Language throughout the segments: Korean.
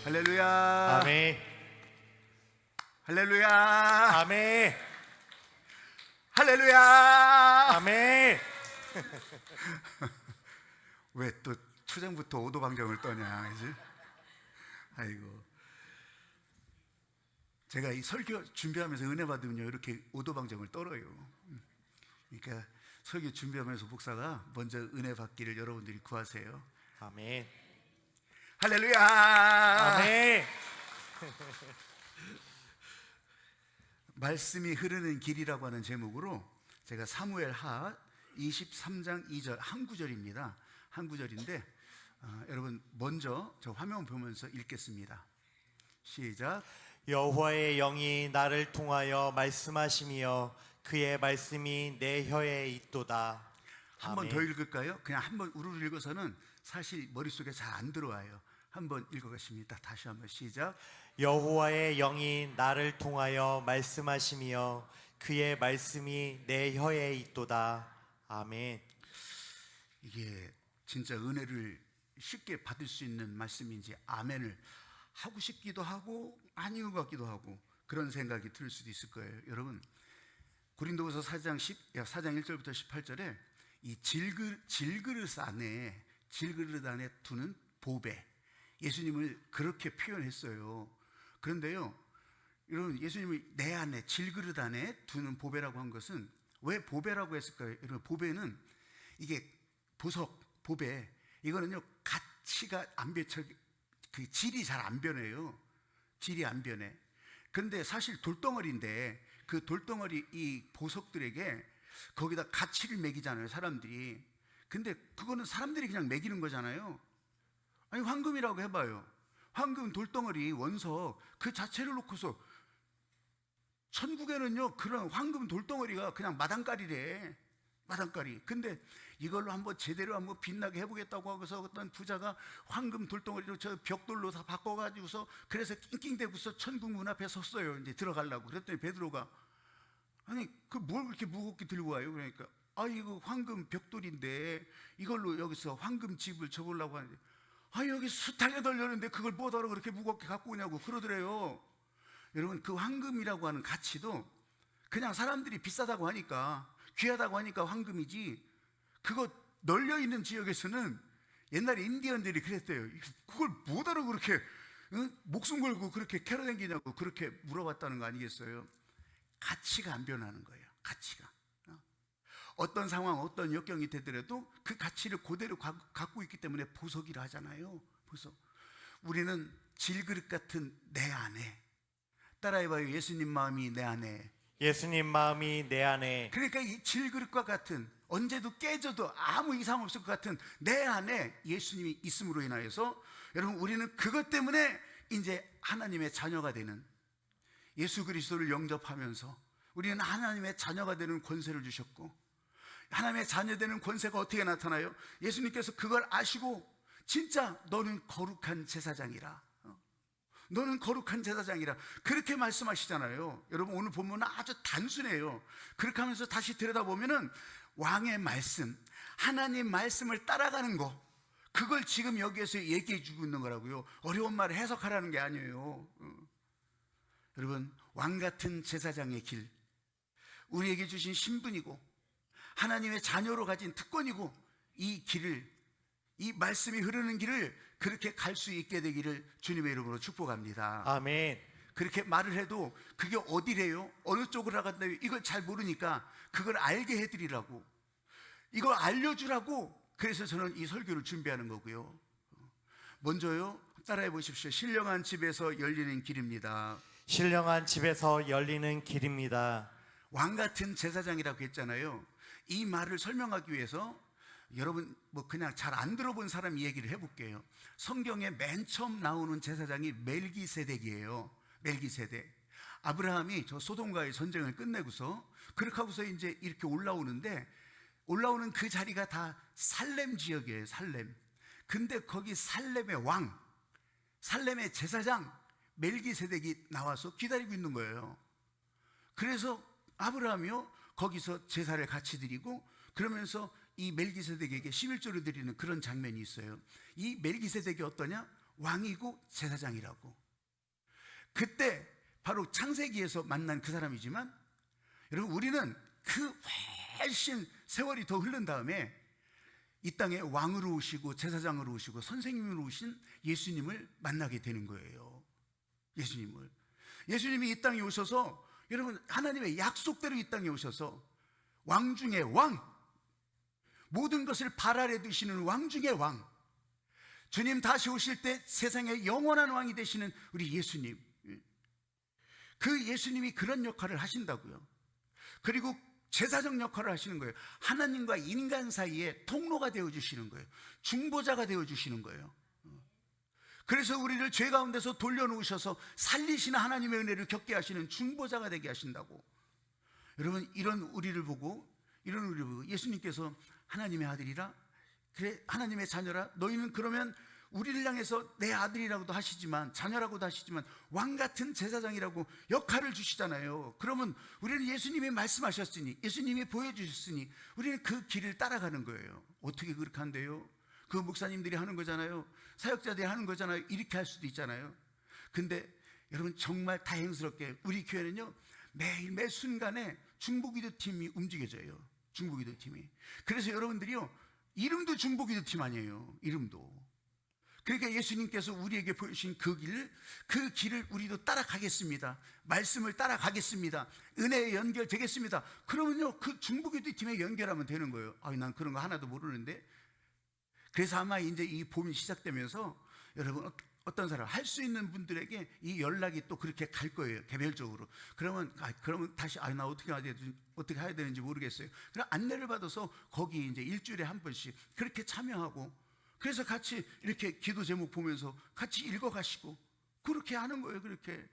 할렐루야. 아멘. 할렐루야. 아멘. 할렐루야. 아멘. 왜 또 초장부터 오도방정을 떠냐, 그지? 아이고. 제가 이 설교 준비하면서 은혜 받으면요, 이렇게 오도방정을 떨어요. 그러니까 설교 준비하면서 목사가 먼저 은혜 받기를 여러분들이 구하세요. 아멘. 할렐루야. 아멘. 말씀이 흐르는 길이라고 하는 제목으로 제가 사무엘하 23장 2절 한 구절입니다. 한 구절인데 여러분 먼저 저 화면 보면서 읽겠습니다. 시작. 여호와의 영이 나를 통하여 말씀하시며 그의 말씀이 내 혀에 있도다. 한 번 더 읽을까요? 그냥 한 번 우르르 읽어서는 사실 머릿속에 잘 안 들어와요. 한번 읽어가십니다. 다시 한번 시작. 여호와의 영이 나를 통하여 말씀하시며 그의 말씀이 내 혀에 있도다. 아멘. 이게 진짜 은혜를 쉽게 받을 수 있는 말씀인지 아멘을 하고 싶기도 하고 아닌 것 같기도 하고 그런 생각이 들 수도 있을 거예요. 여러분 고린도후서 4장 1절부터 18절에 이 질그릇 안에 두는 보배, 예수님을 그렇게 표현했어요. 그런데요, 여러분 예수님을 내 안에 질그릇 안에 두는 보배라고 한 것은 왜 보배라고 했을까요? 여러분 보배는 이게 보석, 보배 이거는요 가치가 안 변쳐, 그 질이 잘 안 변해요. 질이 안 변해. 그런데 사실 돌덩어리인데 그 돌덩어리 이 보석들에게 거기다 가치를 매기잖아요, 사람들이. 근데 그거는 사람들이 그냥 매기는 거잖아요. 아니 황금이라고 해봐요. 황금 돌덩어리 원석 그 자체를 놓고서 천국에는요 그런 황금 돌덩어리가 그냥 마당깔이래. 마당깔이. 근데 이걸로 한번 제대로 한번 빛나게 해보겠다고 하고서 어떤 부자가 황금 돌덩어리로 저 벽돌로 다 바꿔가지고서 그래서 낑낑대고서 천국 문 앞에 섰어요. 이제 들어가려고. 그랬더니 베드로가 아니 그 뭘 그렇게 무겁게 들고 와요? 그러니까 아 이거 황금 벽돌인데 이걸로 여기서 황금 집을 접으려고 하는데 아 여기 숱하게 덜렸는데 그걸 뭐하러 그렇게 무겁게 갖고 오냐고 그러더래요. 여러분 그 황금이라고 하는 가치도 그냥 사람들이 비싸다고 하니까 귀하다고 하니까 황금이지 그거 널려있는 지역에서는 옛날에 인디언들이 그랬대요. 그걸 뭐하러 그렇게 목숨 걸고 그렇게 캐러 다니냐고 그렇게 물어봤다는 거 아니겠어요? 가치가 안 변하는 거예요. 가치가 어떤 상황 어떤 역경이 되더라도 그 가치를 그대로 갖고 있기 때문에 보석이라 하잖아요. 보석. 우리는 질그릇 같은 내 안에, 따라해봐요. 예수님 마음이 내 안에. 예수님 마음이 내 안에. 그러니까 이 질그릇과 같은 언제도 깨져도 아무 이상 없을 것 같은 내 안에 예수님이 있음으로 인하여서 여러분 우리는 그것 때문에 이제 하나님의 자녀가 되는, 예수 그리스도를 영접하면서 우리는 하나님의 자녀가 되는 권세를 주셨고, 하나님의 자녀되는 권세가 어떻게 나타나요? 예수님께서 그걸 아시고 진짜 너는 거룩한 제사장이라, 너는 거룩한 제사장이라 그렇게 말씀하시잖아요. 여러분 오늘 본문은 아주 단순해요. 그렇게 하면서 다시 들여다보면은 왕의 말씀, 하나님 말씀을 따라가는 거, 그걸 지금 여기에서 얘기해 주고 있는 거라고요. 어려운 말을 해석하라는 게 아니에요. 여러분 왕 같은 제사장의 길, 우리에게 주신 신분이고 하나님의 자녀로 가진 특권이고, 이 길을, 이 말씀이 흐르는 길을 그렇게 갈 수 있게 되기를 주님의 이름으로 축복합니다. 아멘. 그렇게 말을 해도 그게 어디래요? 어느 쪽으로 나간다요? 이걸 잘 모르니까 그걸 알게 해드리라고, 이걸 알려주라고, 그래서 저는 이 설교를 준비하는 거고요. 먼저요, 따라해 보십시오. 신령한 집에서 열리는 길입니다. 신령한 집에서 열리는 길입니다. 왕 같은 제사장이라고 했잖아요. 이 말을 설명하기 위해서 여러분 뭐 그냥 잘 안 들어본 사람 얘기를 해볼게요. 성경에 맨 처음 나오는 제사장이 멜기세덱이에요. 멜기세덱. 아브라함이 저 소돔과의 전쟁을 끝내고서 그렇게 하고서 이제 이렇게 올라오는데, 올라오는 그 자리가 다 살렘 지역이에요. 살렘. 근데 거기 살렘의 왕, 살렘의 제사장 멜기세덱이 나와서 기다리고 있는 거예요. 그래서 아브라함이요 거기서 제사를 같이 드리고, 그러면서 이 멜기세덱에게 11조를 드리는 그런 장면이 있어요. 이 멜기세덱이 어떠냐? 왕이고 제사장이라고. 그때 바로 창세기에서 만난 그 사람이지만, 여러분 우리는 그 훨씬 세월이 더 흐른 다음에 이 땅에 왕으로 오시고 제사장으로 오시고 선생님으로 오신 예수님을 만나게 되는 거예요. 예수님이 이 땅에 오셔서, 여러분 하나님의 약속대로 이 땅에 오셔서 왕 중의 왕, 모든 것을 발 아래 두시는 왕 중의 왕, 주님 다시 오실 때 세상의 영원한 왕이 되시는 우리 예수님, 그 예수님이 그런 역할을 하신다고요. 그리고 제사장 역할을 하시는 거예요. 하나님과 인간 사이에 통로가 되어주시는 거예요. 중보자가 되어주시는 거예요. 그래서 우리를 죄 가운데서 돌려놓으셔서 살리시는 하나님의 은혜를 겪게 하시는 중보자가 되게 하신다고. 여러분 이런 우리를 보고 예수님께서 하나님의 아들이라, 그래 하나님의 자녀라, 너희는 그러면 우리를 향해서 내 아들이라고도 하시지만, 자녀라고도 하시지만 왕같은 제사장이라고 역할을 주시잖아요. 그러면 우리는 예수님이 말씀하셨으니, 예수님이 보여주셨으니 우리는 그 길을 따라가는 거예요. 어떻게 그렇게 한대요? 그 목사님들이 하는 거잖아요. 사역자들이 하는 거잖아요. 이렇게 할 수도 있잖아요. 근데 여러분 정말 다행스럽게 우리 교회는요, 매일 매 순간에 중보기도팀이 움직여져요. 중보기도팀이. 그래서 여러분들이요, 이름도 중보기도팀 아니에요. 이름도. 그러니까 예수님께서 우리에게 보여주신 그 길을 우리도 따라가겠습니다. 말씀을 따라가겠습니다. 은혜에 연결되겠습니다. 그러면요, 그 중보기도팀에 연결하면 되는 거예요. 난 그런 거 하나도 모르는데. 그래서 아마 이제 이 봄이 시작되면서 여러분 어떤 사람 할 수 있는 분들에게 이 연락이 또 그렇게 갈 거예요. 개별적으로. 그러면 다시 나 어떻게 해야 되는지 모르겠어요. 그럼 안내를 받아서 거기 이제 일주일에 한 번씩 그렇게 참여하고, 그래서 같이 이렇게 기도 제목 보면서 같이 읽어가시고 그렇게 하는 거예요. 그렇게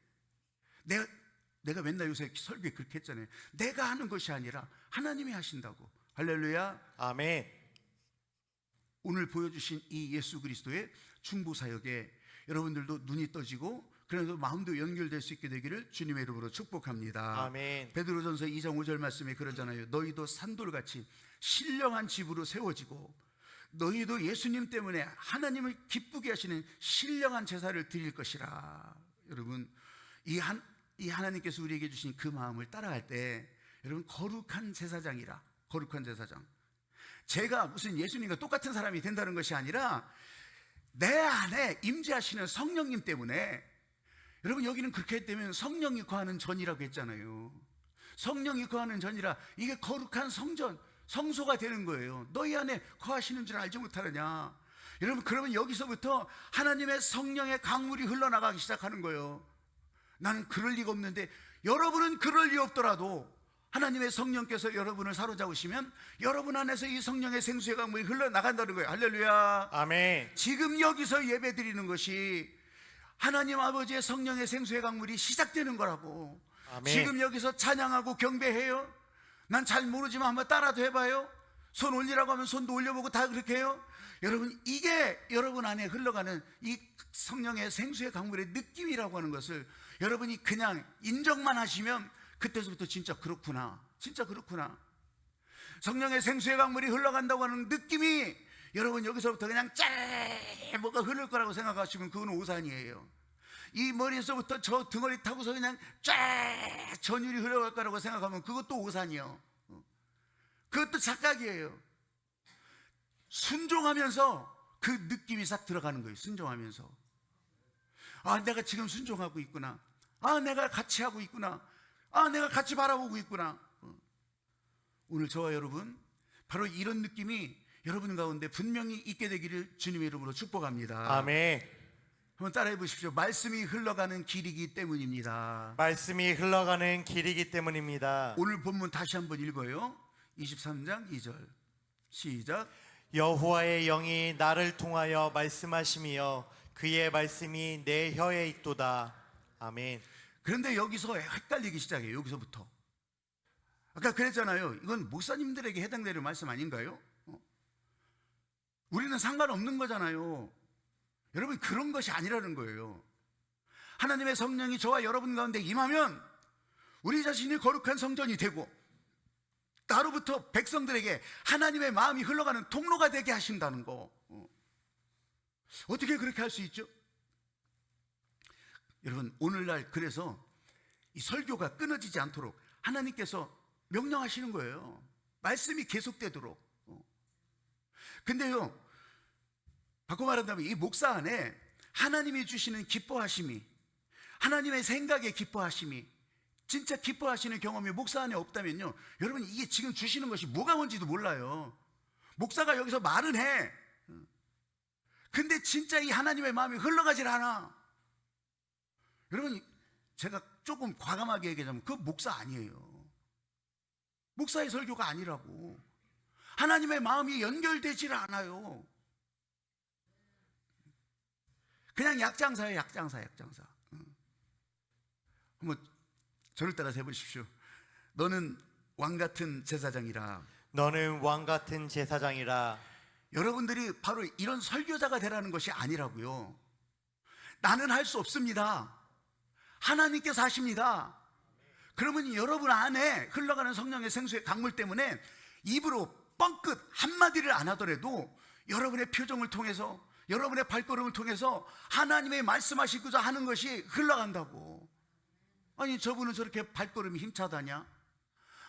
내가 맨날 요새 설교에 그렇게 했잖아요. 내가 하는 것이 아니라 하나님이 하신다고. 할렐루야. 아멘. 오늘 보여주신 이 예수 그리스도의 중보사역에 여러분들도 눈이 떠지고, 그래서 마음도 연결될 수 있게 되기를 주님의 이름으로 축복합니다. 아멘. 베드로전서 2장 5절 말씀에 그러잖아요. 너희도 산돌같이 신령한 집으로 세워지고, 너희도 예수님 때문에 하나님을 기쁘게 하시는 신령한 제사를 드릴 것이라. 여러분 이 하나님께서 우리에게 주신 그 마음을 따라갈 때, 여러분 거룩한 제사장이라. 거룩한 제사장. 제가 무슨 예수님과 똑같은 사람이 된다는 것이 아니라 내 안에 임재하시는 성령님 때문에. 여러분 여기는 그렇게 되면 성령이 거하는 전이라고 했잖아요. 성령이 거하는 전이라, 이게 거룩한 성전, 성소가 되는 거예요. 너희 안에 거하시는 줄 알지 못하느냐. 여러분 그러면 여기서부터 하나님의 성령의 강물이 흘러나가기 시작하는 거예요. 나는 그럴 리가 없는데, 여러분은 그럴 리 없더라도 하나님의 성령께서 여러분을 사로잡으시면 여러분 안에서 이 성령의 생수의 강물이 흘러나간다는 거예요. 할렐루야. 아멘. 지금 여기서 예배 드리는 것이 하나님 아버지의 성령의 생수의 강물이 시작되는 거라고. 아멘. 지금 여기서 찬양하고 경배해요. 난 잘 모르지만 한번 따라도 해봐요. 손 올리라고 하면 손도 올려보고 다 그렇게 해요. 여러분 이게 여러분 안에 흘러가는 이 성령의 생수의 강물의 느낌이라고 하는 것을 여러분이 그냥 인정만 하시면 그때서부터 진짜 그렇구나, 진짜 그렇구나. 성령의 생수의 강물이 흘러간다고 하는 느낌이 여러분 여기서부터 그냥 뭐가 흐를 거라고 생각하시면 그건 오산이에요. 이 머리에서부터 저 등어리 타고서 그냥 전율이 흘러갈 거라고 생각하면 그것도 오산이요. 그것도 착각이에요. 순종하면서 그 느낌이 싹 들어가는 거예요. 순종하면서 내가 지금 순종하고 있구나. 내가 같이 하고 있구나. 내가 같이 바라보고 있구나. 오늘 저와 여러분 바로 이런 느낌이 여러분 가운데 분명히 있게 되기를 주님의 이름으로 축복합니다. 아멘. 한번 따라해 보십시오. 말씀이 흘러가는 길이기 때문입니다. 말씀이 흘러가는 길이기 때문입니다. 오늘 본문 다시 한번 읽어요. 23장 2절 시작. 여호와의 영이 나를 통하여 말씀하시며 그의 말씀이 내 혀에 있도다. 아멘. 그런데 여기서 헷갈리기 시작해요. 여기서부터. 아까 그랬잖아요. 이건 목사님들에게 해당되는 말씀 아닌가요? 우리는 상관없는 거잖아요. 여러분 그런 것이 아니라는 거예요. 하나님의 성령이 저와 여러분 가운데 임하면 우리 자신이 거룩한 성전이 되고, 나로부터 백성들에게 하나님의 마음이 흘러가는 통로가 되게 하신다는 거. 어떻게 그렇게 할 수 있죠? 여러분 오늘날 그래서 이 설교가 끊어지지 않도록 하나님께서 명령하시는 거예요. 말씀이 계속되도록. 근데요, 바꿔 말한다면 이 목사 안에 하나님이 주시는 기뻐하심이, 하나님의 생각에 기뻐하심이, 진짜 기뻐하시는 경험이 목사 안에 없다면요, 여러분 이게 지금 주시는 것이 뭐가 뭔지도 몰라요. 목사가 여기서 말은 해. 근데 진짜 이 하나님의 마음이 흘러가질 않아. 여러분, 제가 조금 과감하게 얘기하자면 그 목사 아니에요. 목사의 설교가 아니라고. 하나님의 마음이 연결되질 않아요. 그냥 약장사예요. 약장사. 한번 저를 따라서 해보십시오. 너는 왕같은 제사장이라. 너는 왕같은 제사장이라. 여러분들이 바로 이런 설교자가 되라는 것이 아니라고요. 나는 할 수 없습니다. 하나님께서 하십니다. 그러면 여러분 안에 흘러가는 성령의 생수의 강물 때문에 입으로 뻥끗 한마디를 안 하더라도 여러분의 표정을 통해서, 여러분의 발걸음을 통해서 하나님의 말씀하시고자 하는 것이 흘러간다고. 아니, 저분은 저렇게 발걸음이 힘차다냐?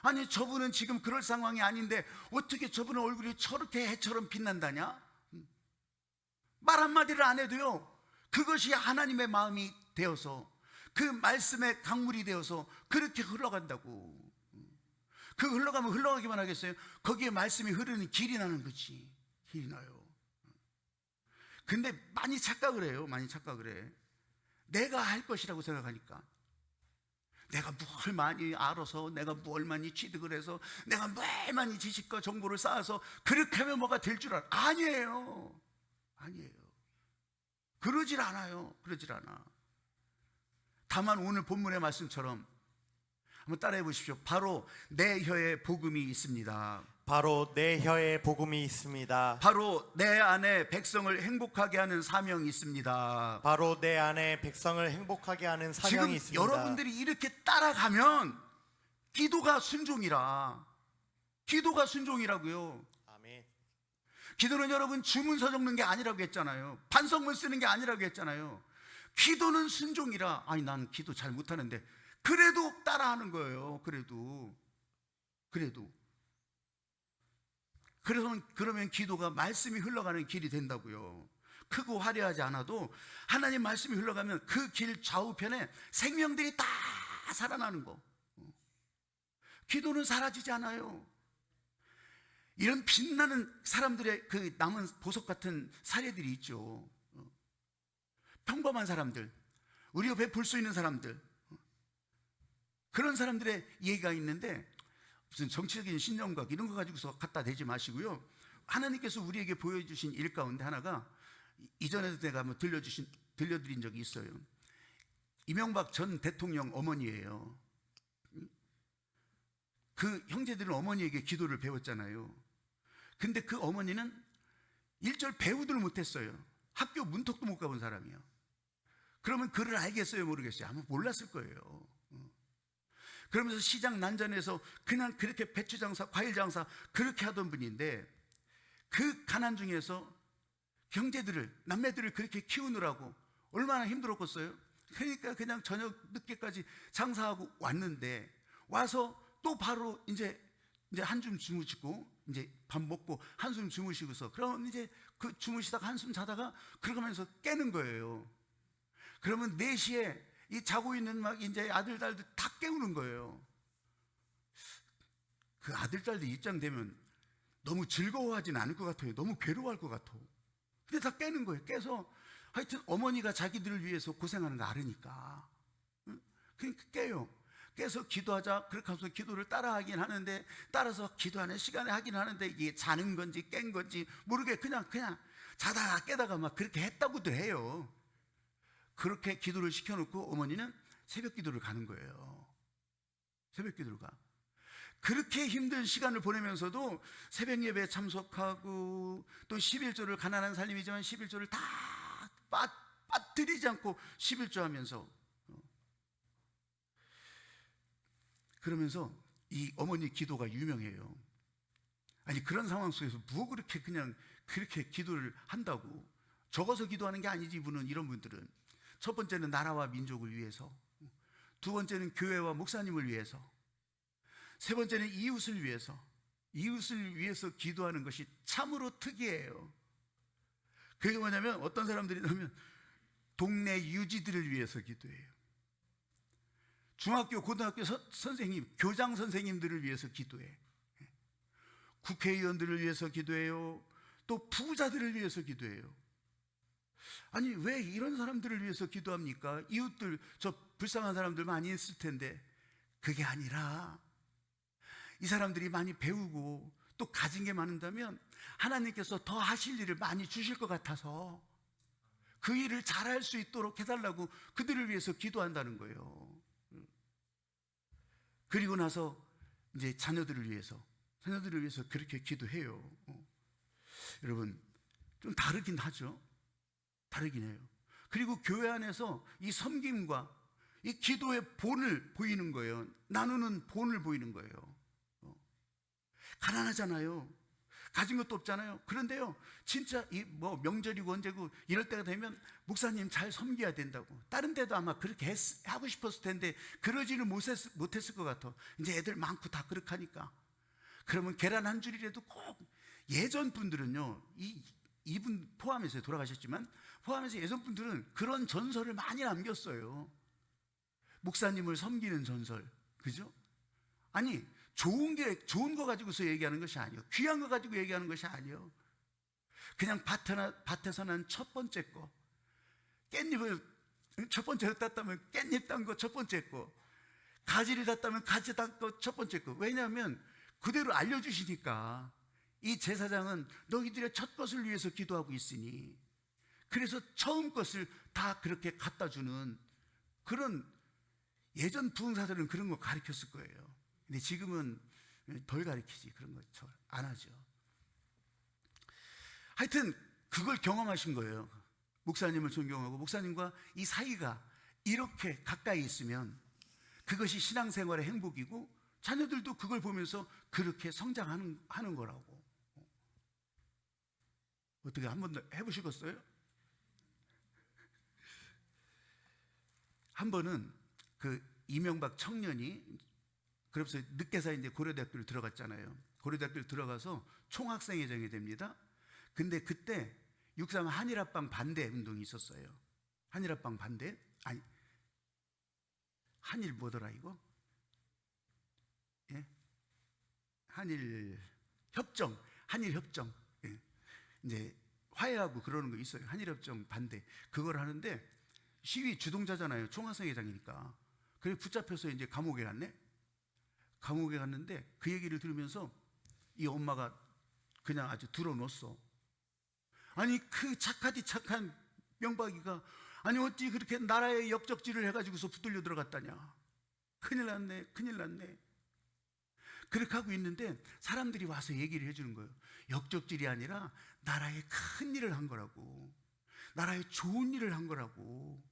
아니, 저분은 지금 그럴 상황이 아닌데 어떻게 저분의 얼굴이 저렇게 해처럼 빛난다냐? 말 한마디를 안 해도요, 그것이 하나님의 마음이 되어서, 그 말씀의 강물이 되어서 그렇게 흘러간다고. 그 흘러가면 흘러가기만 하겠어요? 거기에 말씀이 흐르는 길이 나는 거지. 길이 나요. 근데 많이 착각을 해요. 많이 착각을 해. 내가 할 것이라고 생각하니까, 내가 뭘 많이 알아서, 내가 뭘 많이 취득을 해서, 내가 뭘 많이 지식과 정보를 쌓아서 그렇게 하면 뭐가 될 줄 알아. 아니에요. 그러질 않아요. 그러질 않아. 다만 오늘 본문의 말씀처럼 한번 따라해 보십시오. 바로 내 혀에 복음이 있습니다. 바로 내 혀에 복음이 있습니다. 바로 내 안에 백성을 행복하게 하는 사명이 있습니다. 바로 내 안에 백성을 행복하게 하는 사명이 지금 있습니다. 여러분들이 이렇게 따라가면 기도가 순종이라. 기도가 순종이라고요. 아멘. 기도는 여러분 주문서 적는 게 아니라고 했잖아요. 반성문 쓰는 게 아니라고 했잖아요. 기도는 순종이라. 아니, 난 기도 잘 못하는데 그래도 따라하는 거예요. 그래도 그러면 기도가 말씀이 흘러가는 길이 된다고요. 크고 화려하지 않아도 하나님 말씀이 흘러가면 그 길 좌우편에 생명들이 다 살아나는 거. 기도는 사라지지 않아요. 이런 빛나는 사람들의 그 남은 보석 같은 사례들이 있죠. 평범한 사람들, 우리가 베풀 수 있는 사람들, 그런 사람들의 얘기가 있는데, 무슨 정치적인 신념각 이런 거 가지고서 갖다 대지 마시고요. 하나님께서 우리에게 보여주신 일 가운데 하나가, 이전에도 내가 한번 들려드린 적이 있어요. 이명박 전 대통령 어머니예요. 그 형제들은 어머니에게 기도를 배웠잖아요. 근데 그 어머니는 일절 배우들 못했어요. 학교 문턱도 못 가본 사람이에요. 그러면 글을 알겠어요, 모르겠어요? 아마 몰랐을 거예요. 그러면서 시장 난전에서 그냥 그렇게 배추 장사, 과일 장사 그렇게 하던 분인데, 그 가난 중에서 형제들을, 남매들을 그렇게 키우느라고 얼마나 힘들었겠어요? 그러니까 그냥 저녁 늦게까지 장사하고 왔는데, 와서 또 바로 이제 한숨 주무시고, 이제 밥 먹고 한숨 주무시고서, 그럼 이제 그 주무시다가 한숨 자다가 그러면서 깨는 거예요. 그러면 4시에 이 자고 있는 막 이제 아들, 딸들 다 깨우는 거예요. 그 아들, 딸들 입장 되면 너무 즐거워하진 않을 것 같아요. 너무 괴로워할 것 같아. 근데 다 깨는 거예요. 깨서 하여튼 어머니가 자기들을 위해서 고생하는 거 알으니까. 그러니까 깨요. 깨서 기도하자. 그렇게 하면서 기도를 따라하긴 하는데, 따라서 기도하는 시간에 하긴 하는데, 이게 자는 건지 깬 건지 모르게 그냥 자다가 깨다가 막 그렇게 했다고들 해요. 그렇게 기도를 시켜놓고 어머니는 새벽 기도를 가는 거예요. 새벽 기도를 가. 그렇게 힘든 시간을 보내면서도 새벽 예배에 참석하고, 또 11조를, 가난한 살림이지만 11조를 다 빠뜨리지 않고 11조 하면서, 그러면서 이 어머니 기도가 유명해요. 아니, 그런 상황 속에서 뭐 그렇게 그냥 그렇게 기도를 한다고. 적어서 기도하는 게 아니지, 이분은. 이런 분들은 첫 번째는 나라와 민족을 위해서, 두 번째는 교회와 목사님을 위해서, 세 번째는 이웃을 위해서. 이웃을 위해서 기도하는 것이 참으로 특이해요. 그게 뭐냐면 어떤 사람들이냐면 동네 유지들을 위해서 기도해요. 중학교, 고등학교 선생님, 교장 선생님들을 위해서 기도해. 국회의원들을 위해서 기도해요. 또 부자들을 위해서 기도해요. 아니, 왜 이런 사람들을 위해서 기도합니까? 이웃들, 저 불쌍한 사람들 많이 있을 텐데. 그게 아니라 이 사람들이 많이 배우고 또 가진 게 많은다면 하나님께서 더 하실 일을 많이 주실 것 같아서 그 일을 잘할 수 있도록 해달라고 그들을 위해서 기도한다는 거예요. 그리고 나서 이제 자녀들을 위해서 그렇게 기도해요. 여러분, 좀 다르긴 하죠. 다르긴 해요. 그리고 교회 안에서 이 섬김과 이 기도의 본을 보이는 거예요. 나누는 본을 보이는 거예요. 가난하잖아요. 가진 것도 없잖아요. 그런데요, 진짜 이 뭐 명절이고 언제고 이럴 때가 되면 목사님 잘 섬겨야 된다고. 다른 데도 아마 그렇게 하고 싶었을 텐데 그러지는 못했을 것 같아. 이제 애들 많고 다 그렇게 하니까. 그러면 계란 한 줄이라도 꼭, 예전 분들은요, 이분 포함해서 돌아가셨지만 포함해서 예전 분들은 그런 전설을 많이 남겼어요. 목사님을 섬기는 전설, 그죠? 아니, 좋은 거 가지고서 얘기하는 것이 아니에요. 귀한 거 가지고 얘기하는 것이 아니에요. 그냥 밭에서 난 첫 번째 거, 깻잎을 첫 번째 땄다면 깻잎 딴 거 첫 번째 거, 가지를 땄다면 가지 딴 거 첫 번째 거. 왜냐하면 그대로 알려주시니까. 이 제사장은 너희들의 첫 것을 위해서 기도하고 있으니, 그래서 처음 것을 다 그렇게 갖다 주는 그런, 예전 부흥사들은 그런 거 가르쳤을 거예요. 근데 지금은 덜 가르치지. 그런 거 안 하죠. 하여튼 그걸 경험하신 거예요. 목사님을 존경하고 목사님과 이 사이가 이렇게 가까이 있으면 그것이 신앙생활의 행복이고 자녀들도 그걸 보면서 그렇게 성장하는 거라고. 어떻게 한 번 해보시겠어요? 한 번은 그 이명박 청년이, 그래서 늦게서 이제 고려대학교를 들어갔잖아요. 고려대학교를 들어가서 총학생회장이 됩니다. 근데 그때 6.3 한일합방 반대 운동이 있었어요. 한일합방 반대? 아니, 한일 뭐더라 이거? 예? 한일협정. 예. 이제 화해하고 그러는 거 있어요. 한일협정 반대. 그걸 하는데 시위 주동자잖아요. 총학생회장이니까. 그래서 붙잡혀서 이제 감옥에 갔네? 감옥에 갔는데 그 얘기를 들으면서 이 엄마가 그냥 아주 들어놓았어. 아니, 그 착하디 착한 명박이가, 아니 어찌 그렇게 나라의 역적질을 해가지고서 붙들려 들어갔다냐. 큰일 났네, 큰일 났네. 그렇게 하고 있는데 사람들이 와서 얘기를 해주는 거예요. 역적질이 아니라 나라의 큰 일을 한 거라고, 나라의 좋은 일을 한 거라고.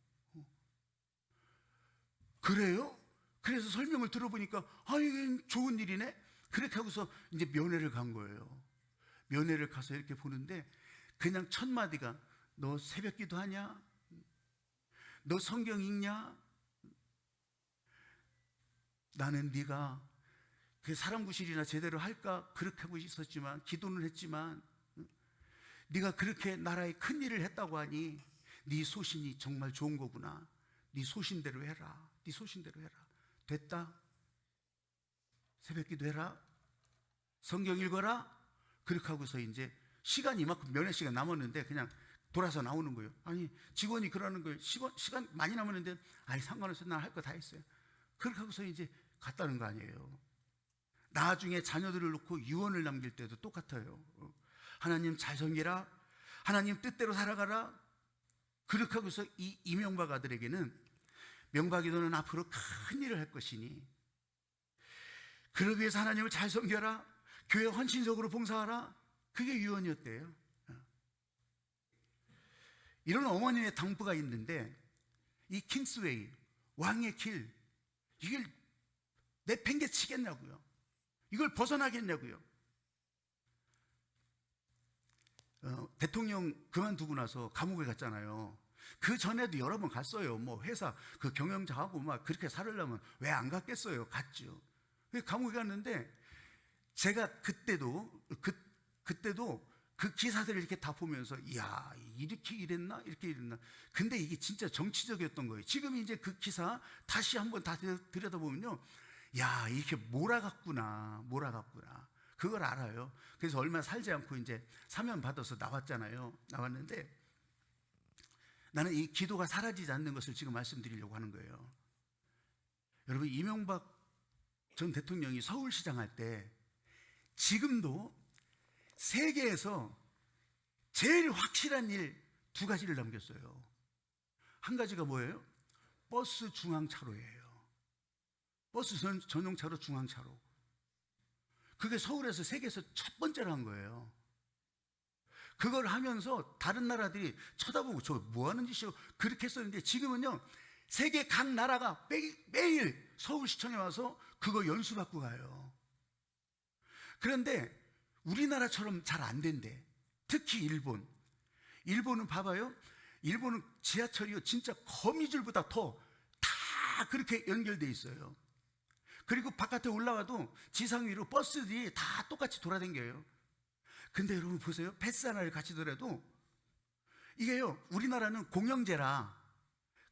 그래요? 그래서 설명을 들어보니까 이게 좋은 일이네? 그렇게 하고서 이제 면회를 간 거예요. 면회를 가서 이렇게 보는데 그냥 첫 마디가, 너 새벽 기도하냐? 너 성경 읽냐? 나는 네가 그 사람 구실이나 제대로 할까 그렇게 하고 있었지만, 기도는 했지만, 네가 그렇게 나라의 큰 일을 했다고 하니 네 소신이 정말 좋은 거구나. 네 소신대로 해라. 네 소신대로 해라. 됐다. 새벽 기도해라. 성경 읽어라. 그렇게 하고서 이제 시간이 이만큼 면회 시간 남았는데 그냥 돌아서 나오는 거예요. 아니, 직원이 그러는 거예요. 시간 많이 남았는데, 아니 상관없어요. 난 할 거 다 했어요. 그렇게 하고서 이제 갔다는 거 아니에요. 나중에 자녀들을 놓고 유언을 남길 때도 똑같아요. 하나님 잘 섬기라. 하나님 뜻대로 살아가라. 그렇게 하고서 이 이명박 아들에게는, 명박이 너는 앞으로 큰 일을 할 것이니 그러기 위해서 하나님을 잘 섬겨라. 교회 헌신적으로 봉사하라. 그게 유언이었대요. 이런 어머니의 당부가 있는데, 이 킹스웨이, 왕의 길, 이걸 내팽개치겠냐고요. 이걸 벗어나겠냐고요. 대통령 그만두고 나서 감옥에 갔잖아요. 그 전에도 여러 번 갔어요. 뭐 회사 그 경영자하고 막 그렇게 살으려면 왜 안 갔겠어요? 갔죠. 감옥에 갔는데 제가 그때도 그 기사들을 이렇게 다 보면서 이야, 이렇게 일했나? 이렇게 일했나? 근데 이게 진짜 정치적이었던 거예요. 지금 이제 그 기사 다시 한번 다 들여다보면요, 야, 이렇게 몰아갔구나. 그걸 알아요. 그래서 얼마 살지 않고 이제 사면 받아서 나왔잖아요. 나왔는데 나는 이 기도가 사라지지 않는 것을 지금 말씀드리려고 하는 거예요. 여러분, 이명박 전 대통령이 서울시장 할 때 지금도 세계에서 제일 확실한 일 두 가지를 남겼어요. 한 가지가 뭐예요? 버스 중앙차로예요. 버스 전용차로 중앙차로. 그게 서울에서 세계에서 첫 번째로 한 거예요. 그걸 하면서 다른 나라들이 쳐다보고 저 뭐 하는 짓이요? 그렇게 했었는데 지금은요, 세계 각 나라가 매일 서울시청에 와서 그거 연수받고 가요. 그런데 우리나라처럼 잘 안 된대. 특히 일본은 봐봐요. 일본은 지하철이요, 진짜 거미줄보다 더 다 그렇게 연결돼 있어요. 그리고 바깥에 올라와도 지상 위로 버스들이 다 똑같이 돌아다녀요. 근데 여러분 보세요. 패스 하나를 가지더라도 이게요, 우리나라는 공영제라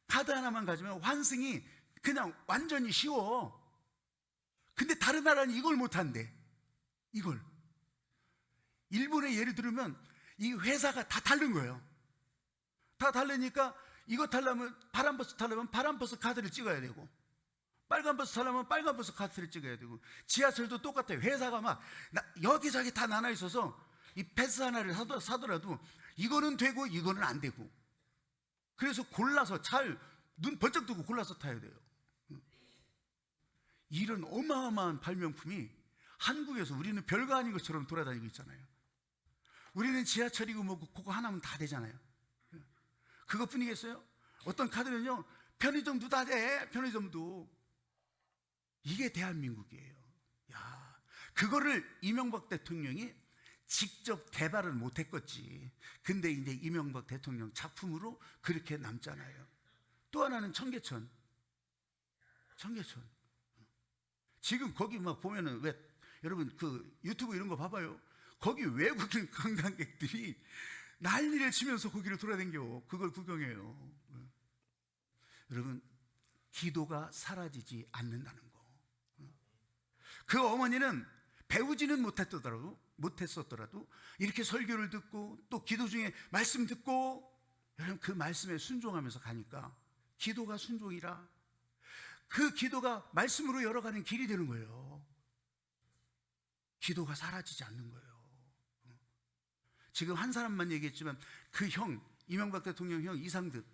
카드 하나만 가지면 환승이 그냥 완전히 쉬워. 근데 다른 나라는 이걸 못한대. 이걸. 일본의 예를 들으면 이 회사가 다 다른 거예요. 다 다르니까 이거 타려면 파란버스 타려면 파란버스 카드를 찍어야 되고, 빨간버스 타려면 빨간버스 카드를 찍어야 되고, 지하철도 똑같아요. 회사가 막 여기저기 다 나눠 있어서 이 패스 하나를 사더라도 이거는 되고 이거는 안 되고, 그래서 골라서 눈 번쩍 뜨고 골라서 타야 돼요. 이런 어마어마한 발명품이 한국에서 우리는 별거 아닌 것처럼 돌아다니고 있잖아요. 우리는 지하철이고 뭐고 그거 하나면 다 되잖아요. 그것뿐이겠어요? 어떤 카드는요, 편의점도 다 돼. 편의점도. 이게 대한민국이에요. 야, 그거를 이명박 대통령이 직접 개발을 못했겠지. 근데 이제 이명박 대통령 작품으로 그렇게 남잖아요. 또 하나는 청계천. 지금 거기 막 보면은, 왜 여러분 그 유튜브 이런 거 봐봐요. 거기 외국인 관광객들이 난리를 치면서 거기를 돌아다녀. 그걸 구경해요. 여러분, 기도가 사라지지 않는다는 거. 그 어머니는 배우지는 못했었더라도 이렇게 설교를 듣고 또 기도 중에 말씀 듣고, 여러분 그 말씀에 순종하면서 가니까 기도가 순종이라 그 기도가 말씀으로 열어가는 길이 되는 거예요. 기도가 사라지지 않는 거예요. 지금 한 사람만 얘기했지만 그 형, 이명박 대통령 형 이상득,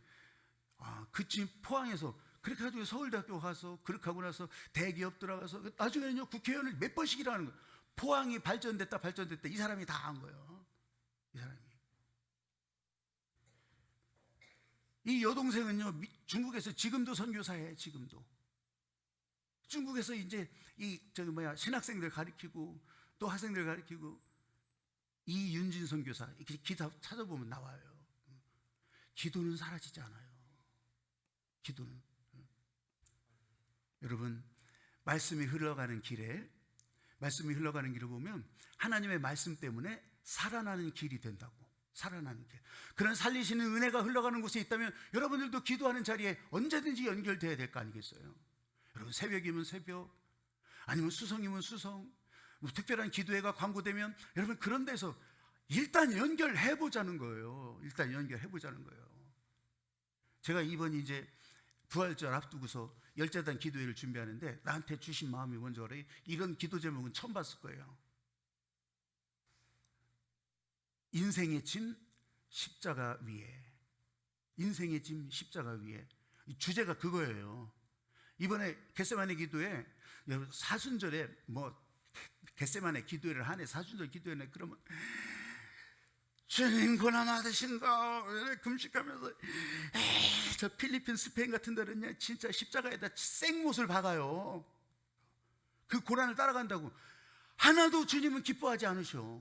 그 집 포항에서 그렇게 가지고 서울대학교 가서 그렇게 하고 나서 대기업 들어가서 나중에는요 국회의원을 몇 번씩이나 하는 거예요. 포항이 발전됐다 이 사람이 다 한 거예요. 이 사람이. 이 여동생은요 중국에서 지금도 선교사해. 지금도 중국에서 이제 신학생들 가르치고 또 학생들 가르치고, 이윤진 선교사 이렇게 기사 찾아보면 나와요. 기도는 사라지지 않아요. 기도는. 여러분, 말씀이 흘러가는 길을 보면 하나님의 말씀 때문에 살아나는 길이 된다고. 살아나는 길. 그런 살리시는 은혜가 흘러가는 곳에 있다면 여러분들도 기도하는 자리에 언제든지 연결돼야 될 거 아니겠어요? 여러분, 새벽이면 새벽, 아니면 수성이면 수성, 뭐 특별한 기도회가 광고되면 여러분 그런 데서 일단 연결해보자는 거예요. 제가 이번 이제 부활절 앞두고서 열자단 기도회를 준비하는데 나한테 주신 마음이 뭔지 알아요? 이런 기도 제목은 처음 봤을 거예요. 인생의 짐 십자가 위에. 인생의 짐 십자가 위에. 주제가 그거예요. 이번에 겟세마네 기도에 사순절에 겟세마네 기도회를 하네. 사순절 기도회네. 그러면 주님 고난 받으신다 금식하면서 저 필리핀 스페인 같은 데는 진짜 십자가에다 생못을 박아요. 그 고난을 따라간다고. 하나도 주님은 기뻐하지 않으셔.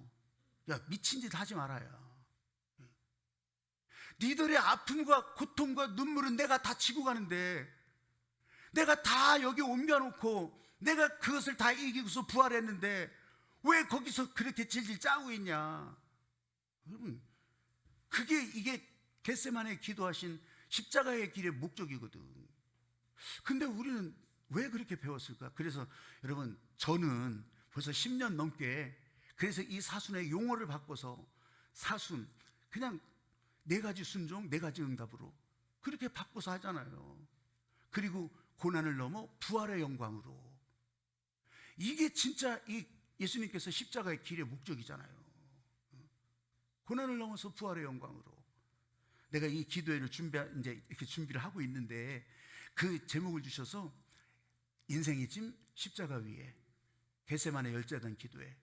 야, 미친 짓 하지 말아요. 니들의 아픔과 고통과 눈물은 내가 다 지고 가는데, 내가 다 여기 옮겨놓고 내가 그것을 다 이기고서 부활했는데 왜 거기서 그렇게 질질 짜고 있냐. 여러분, 이게 겟세마네 기도하신 십자가의 길의 목적이거든. 근데 우리는 왜 그렇게 배웠을까? 그래서 여러분, 저는 벌써 10년 넘게 그래서 이 사순의 용어를 바꿔서 사순, 그냥 4가지 순종, 4가지 응답으로 그렇게 바꿔서 하잖아요. 그리고 고난을 넘어 부활의 영광으로. 이게 진짜 이 예수님께서 십자가의 길의 목적이잖아요. 고난을 넘어서 부활의 영광으로. 내가 이 기도회를 이제 이렇게 준비를 하고 있는데 그 제목을 주셔서 인생의 짐 십자가 위에 겟세마네 열자단 기도회,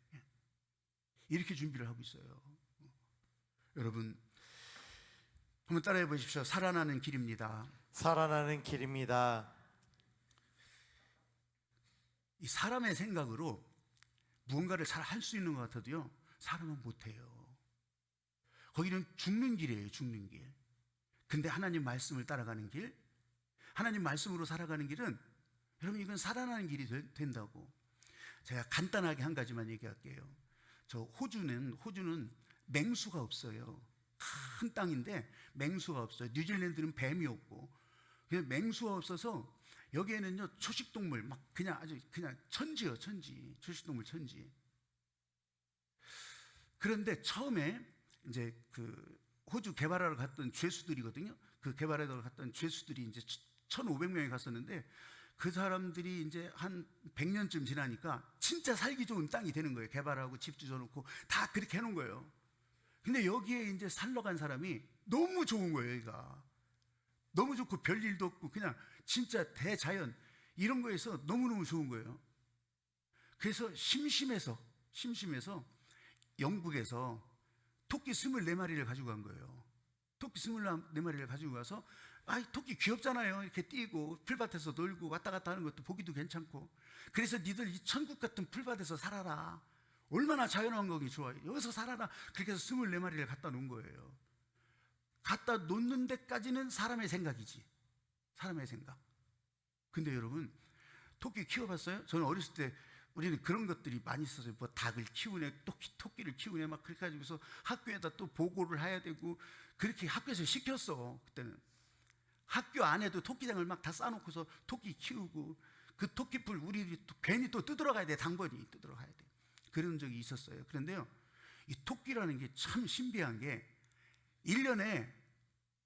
이렇게 준비를 하고 있어요. 여러분, 한번 따라해 보십시오. 살아나는 길입니다. 살아나는 길입니다. 이 사람의 생각으로 무언가를 잘 할 수 있는 것 같아도요, 사람은 못해요. 거기는 죽는 길이에요. 죽는 길. 근데 하나님 말씀을 따라가는 길, 하나님 말씀으로 살아가는 길은, 여러분, 이건 살아나는 길이 된다고. 제가 간단하게 한 가지만 얘기할게요. 저 호주는 맹수가 없어요. 큰 땅인데 맹수가 없어요. 뉴질랜드는 뱀이 없고. 그냥 맹수가 없어서 여기에는요, 초식동물 막 그냥 아주 그냥 천지요, 천지. 초식동물 천지. 그런데 처음에 이제 그 호주 개발하러 갔던 죄수들이거든요. 그 개발하러 갔던 죄수들이 이제 1,500명이 갔었는데, 그 사람들이 이제 한 100년쯤 지나니까 진짜 살기 좋은 땅이 되는 거예요. 개발하고 집 주워놓고 다 그렇게 해놓은 거예요. 근데 여기에 이제 살러 간 사람이 너무 좋은 거예요. 여기가 너무 좋고 별일도 없고 그냥 진짜 대자연, 이런 거에서 너무너무 좋은 거예요. 그래서 심심해서 영국에서 토끼 24마리를 가지고 간 거예요. 토끼 24마리를 가지고 가서, 토끼 귀엽잖아요. 이렇게 뛰고 풀밭에서 놀고 왔다 갔다 하는 것도 보기도 괜찮고. 그래서 니들 이 천국 같은 풀밭에서 살아라. 얼마나 자연환경이 좋아요. 여기서 살아라. 그렇게 해서 24마리를 갖다 놓은 거예요. 갖다 놓는 데까지는 사람의 생각이지. 사람의 생각. 근데 여러분, 토끼 키워봤어요? 저는 어렸을 때 우리는 그런 것들이 많이 있었어요. 뭐 닭을 키우네, 토끼를 키우네, 막 그렇게 가지고서 학교에다 또 보고를 해야 되고, 그렇게 학교에서 시켰어. 그때는 학교 안에도 토끼장을 막 다 쌓아놓고서 토끼 키우고, 그 토끼풀 우리 괜히 또 뜯으러 가야 돼. 당번이 뜯으러 가야 돼. 그런 적이 있었어요. 그런데요, 이 토끼라는 게 참 신비한 게 1년에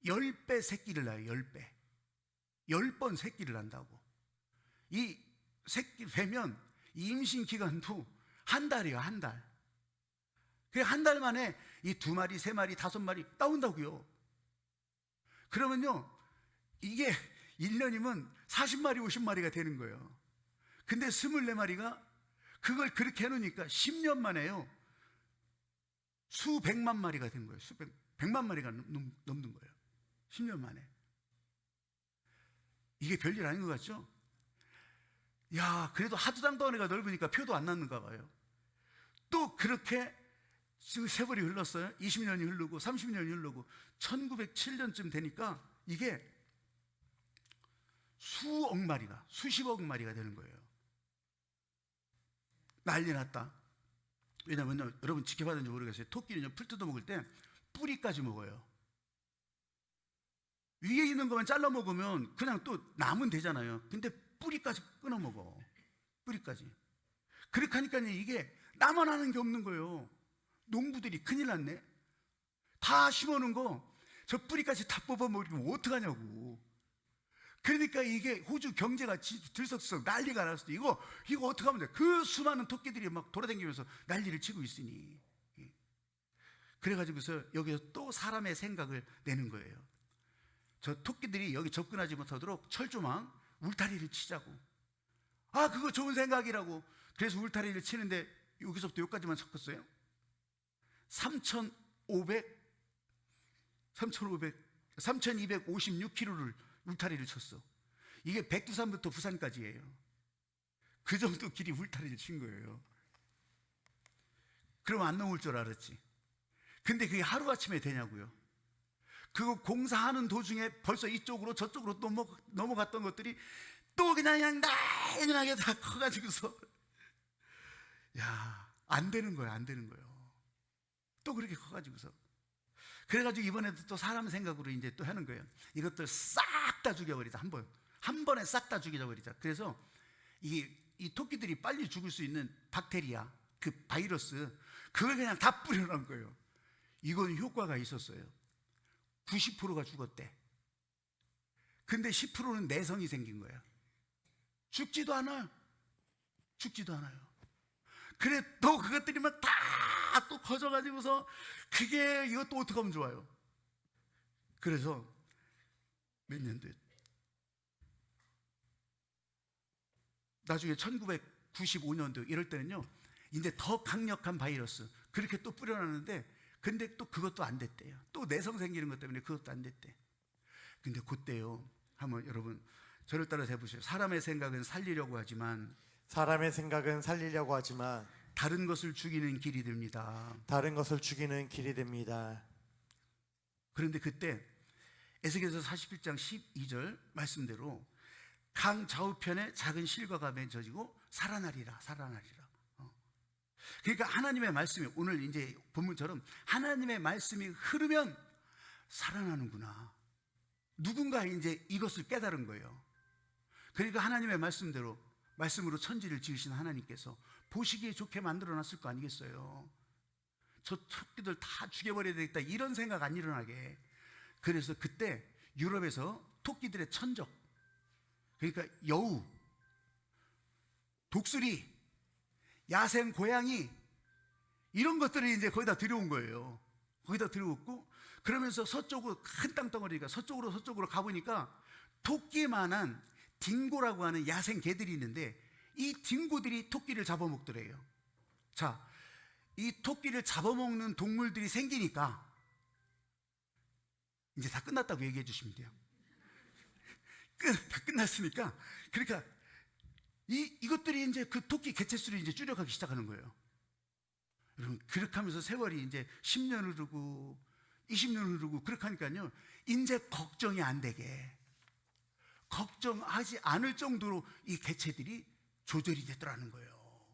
10배 새끼를 낳아요. 10배. 10번 새끼를 낳는다고. 이 새끼 배면 이 임신 기간도 한 달이에요. 한 달. 그 한 달 만에 이 2마리, 3마리, 5마리 나온다고요. 그러면요, 이게 1년이면 40마리, 50마리가 되는 거예요. 근데 24마리가 그걸 그렇게 해놓으니까 10년 만에요, 수백만 마리가 된 거예요. 백만 마리가 넘는 거예요. 10년 만에. 이게 별일 아닌 것 같죠? 야, 그래도 하도 땅덩어리가 넓으니까 표도 안 났는가 봐요. 또 그렇게 세월이 흘렀어요. 20년이 흐르고 30년이 흐르고 1907년쯤 되니까 이게 수억 마리가, 수십억 마리가 되는 거예요. 난리 났다. 왜냐면 여러분 지켜봤는지 모르겠어요. 토끼는요, 풀 뜯어 먹을 때 뿌리까지 먹어요. 위에 있는 것만 잘라 먹으면 그냥 또 남은 되잖아요. 근데 뿌리까지 끊어 먹어. 뿌리까지. 그렇게 하니까 이게 나만 하는 게 없는 거예요. 농부들이 큰일 났네. 다 심어놓은 거 저 뿌리까지 다 뽑아먹으면 어떡하냐고. 그러니까 이게 호주 경제가 들썩들썩 난리가 났을 때 이거 어떻게 하면 돼? 그 수많은 토끼들이 막 돌아다니면서 난리를 치고 있으니. 그래가지고서 여기서 또 사람의 생각을 내는 거예요. 저 토끼들이 여기 접근하지 못하도록 철조망, 울타리를 치자고. 그거 좋은 생각이라고. 그래서 울타리를 치는데 여기서부터 여기까지만 쳤었어요. 3,256km를 울타리를 쳤어. 이게 백두산부터 부산까지예요. 그 정도 길이 울타리를 친 거예요. 그럼 안 넘을 줄 알았지. 근데 그게 하루아침에 되냐고요. 그거 공사하는 도중에 벌써 이쪽으로 저쪽으로 넘어갔던 것들이 또 그냥 나연하게 다 커가지고서 야, 안 되는 거예요. 안 되는 거예요. 또 그렇게 커가지고서 그래가지고 이번에도 또 사람 생각으로 이제 또 하는 거예요. 이것들 싹 다 죽여버리자. 한 번에 싹 다 죽여버리자. 그래서 이 토끼들이 빨리 죽을 수 있는 박테리아, 그 바이러스, 그걸 그냥 다 뿌려놓은 거예요. 이건 효과가 있었어요. 90%가 죽었대. 근데 10%는 내성이 생긴 거야. 죽지도 않아요. 죽지도 않아요. 그래 또 그것들이면 다 또 커져가지고서 그게 이것도 어떻게 하면 좋아요. 그래서 몇 년도에 나중에 1995년도 이럴 때는요, 이제 더 강력한 바이러스 그렇게 또 뿌려놨는데, 근데 또 그것도 안 됐대요. 또 내성 생기는 것 때문에 그것도 안 됐대. 근데 그때요, 한번 여러분 저를 따라서 해보세요. 사람의 생각은 살리려고 하지만 다른 것을 죽이는 길이 됩니다. 다른 것을 죽이는 길이 됩니다. 그런데 그때 에스겔서 41장 12절 말씀대로 강 좌우편에 작은 실과가 맺어지고 살아나리라. 그러니까 하나님의 말씀이, 오늘 이제 본문처럼 하나님의 말씀이 흐르면 살아나는구나. 누군가 이제 이것을 깨달은 거예요. 그러니까 하나님의 말씀으로 천지를 지으신 하나님께서 보시기에 좋게 만들어놨을 거 아니겠어요. 저 토끼들 다 죽여버려야 되겠다 이런 생각 안 일어나게. 그래서 그때 유럽에서 토끼들의 천적, 그러니까 여우, 독수리, 야생 고양이, 이런 것들이 이제 거기다 들여온 거예요. 거기다 들여왔고, 그러면서 서쪽으로 큰 땅덩어리가 서쪽으로 가보니까 토끼만한 딩고라고 하는 야생 개들이 있는데, 이 딩고들이 토끼를 잡아먹더래요. 자, 이 토끼를 잡아먹는 동물들이 생기니까 이제 다 끝났다고 얘기해 주시면 돼요. 다 끝났으니까, 그러니까 이것들이 이제 그 토끼 개체수를 이제 줄여가기 시작하는 거예요. 여러분, 그렇게 하면서 세월이 이제 10년 흐르고 20년 흐르고 그렇게 하니까요, 이제 걱정이 안 되게, 걱정하지 않을 정도로 이 개체들이 조절이 되더라는 거예요.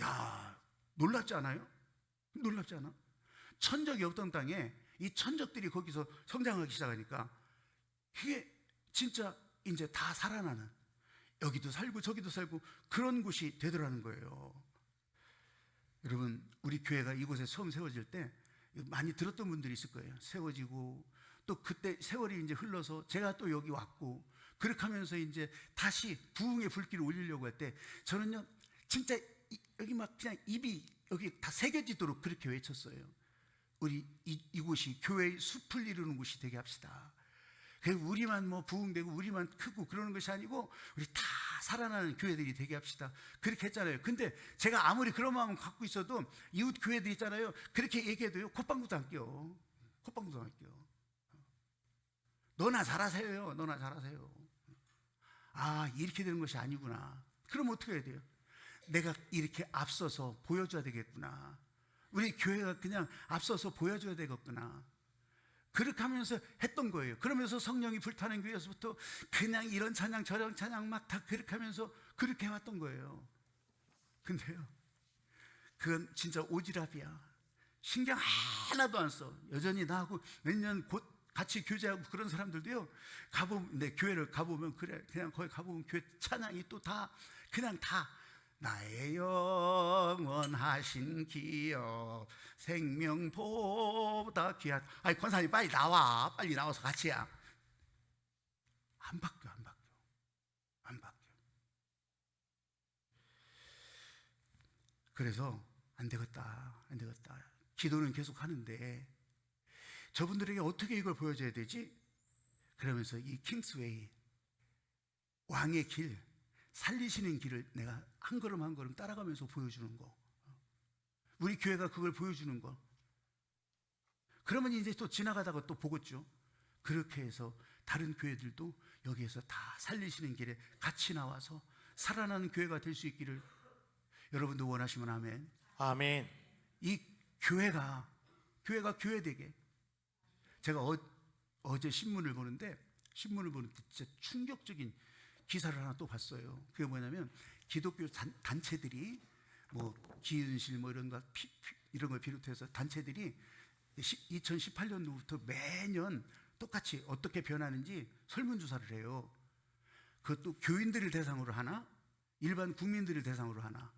야, 놀랍지 않아요? 놀랍지 않아? 천적이 없던 땅에 이 천적들이 거기서 성장하기 시작하니까 이게 진짜 이제 다 살아나는, 여기도 살고 저기도 살고 그런 곳이 되더라는 거예요. 여러분, 우리 교회가 이곳에 처음 세워질 때 많이 들었던 분들이 있을 거예요. 세워지고 또 그때 세월이 이제 흘러서 제가 또 여기 왔고, 그렇게 하면서 이제 다시 부흥의 불길을 올리려고 할 때 저는요, 진짜 여기 막 그냥 입이 여기 다 새겨지도록 그렇게 외쳤어요. 우리 이곳이 교회의 숲을 이루는 곳이 되게 합시다. 우리만 뭐 부흥되고 우리만 크고 그러는 것이 아니고 우리 다 살아나는 교회들이 되게 합시다. 그렇게 했잖아요. 근데 제가 아무리 그런 마음을 갖고 있어도 이웃 교회들 있잖아요. 그렇게 얘기해도요, 콧방구도 안 껴. 콧방구도 안 껴. 너나 잘하세요. 너나 잘하세요. 아, 이렇게 되는 것이 아니구나. 그럼 어떻게 해야 돼요? 내가 이렇게 앞서서 보여줘야 되겠구나. 우리 교회가 그냥 앞서서 보여줘야 되겠구나. 그렇게 하면서 했던 거예요. 그러면서 성령이 불타는 교회에서부터 그냥 이런 찬양 저런 찬양 막 다 그렇게 하면서 그렇게 해왔던 거예요. 근데요, 그건 진짜 오지랖이야. 신경 하나도 안 써. 여전히 나하고 몇 년 곧 같이 교제하고 그런 사람들도요, 가보면, 내 교회를 가보면, 그래, 그냥 거기 가보면 교회 찬양이 또 다 그냥 다 나의 영원하신 기업 생명보다 귀한. 아니, 권사님 빨리 나와. 빨리 나와서 같이 해. 안 바뀌어. 그래서 안 되겠다. 기도는 계속 하는데 저분들에게 어떻게 이걸 보여줘야 되지? 그러면서 이 킹스웨이, 왕의 길, 살리시는 길을 내가 한 걸음 한 걸음 따라가면서 보여주는 거, 우리 교회가 그걸 보여주는 거. 그러면 이제 또 지나가다가 또 보겠죠. 그렇게 해서 다른 교회들도 여기에서 다 살리시는 길에 같이 나와서 살아나는 교회가 될 수 있기를 여러분도 원하시면 아멘. 아멘. 이 교회가 교회되게, 제가 어제 신문을 보는데 진짜 충격적인 기사를 하나 또 봤어요. 그게 뭐냐면 기독교 단체들이 뭐 기은실 뭐 이런 걸 비롯해서 단체들이 2018년도부터 매년 똑같이 어떻게 변하는지 설문조사를 해요. 그것도 교인들을 대상으로 하나, 일반 국민들을 대상으로 하나.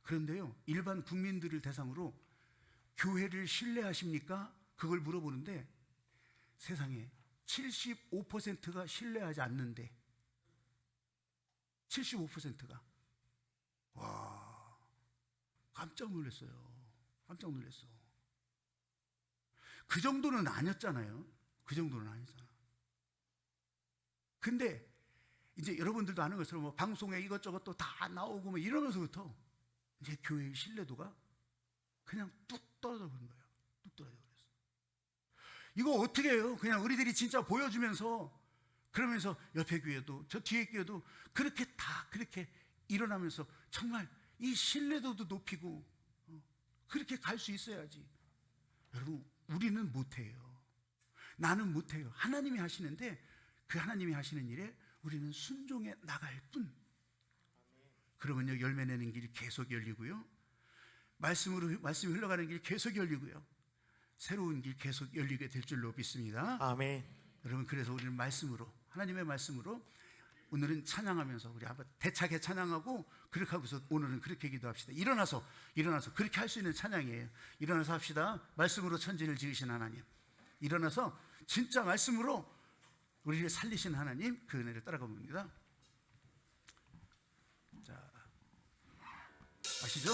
그런데요, 일반 국민들을 대상으로 교회를 신뢰하십니까? 그걸 물어보는데 세상에 75%가 신뢰하지 않는데, 75%가. 와, 깜짝 놀랐어요. 깜짝 놀랐어. 그 정도는 아니었잖아요. 그 정도는 아니잖아. 근데 이제 여러분들도 아는 것처럼 뭐 방송에 이것저것 또 다 나오고 뭐 이러면서부터 이제 교회의 신뢰도가 그냥 뚝 떨어져 버린 거예요. 뚝 떨어져 버렸어. 이거 어떻게 해요? 그냥 우리들이 진짜 보여주면서, 그러면서 옆에 교회도 저 뒤에 교회도 그렇게 다 그렇게 일어나면서 정말 이 신뢰도도 높이고 그렇게 갈 수 있어야지. 여러분, 우리는 못해요. 나는 못해요. 하나님이 하시는데 그 하나님이 하시는 일에 우리는 순종해 나갈 뿐. 그러면요, 열매 내는 길이 계속 열리고요, 말씀이 흘러가는 길이 계속 열리고요, 새로운 길 계속 열리게 될 줄로 믿습니다. 아멘. 여러분, 그래서 우리는 말씀으로, 하나님의 말씀으로 오늘은 찬양하면서 우리 한번 대차게 찬양하고, 그렇게 하고서 오늘은 그렇게 기도합시다. 일어나서 그렇게 할 수 있는 찬양이에요. 일어나서 합시다. 말씀으로 천지를 지으신 하나님, 일어나서 진짜 말씀으로 우리를 살리신 하나님, 그 은혜를 따라가 봅니다. 자, 아시죠?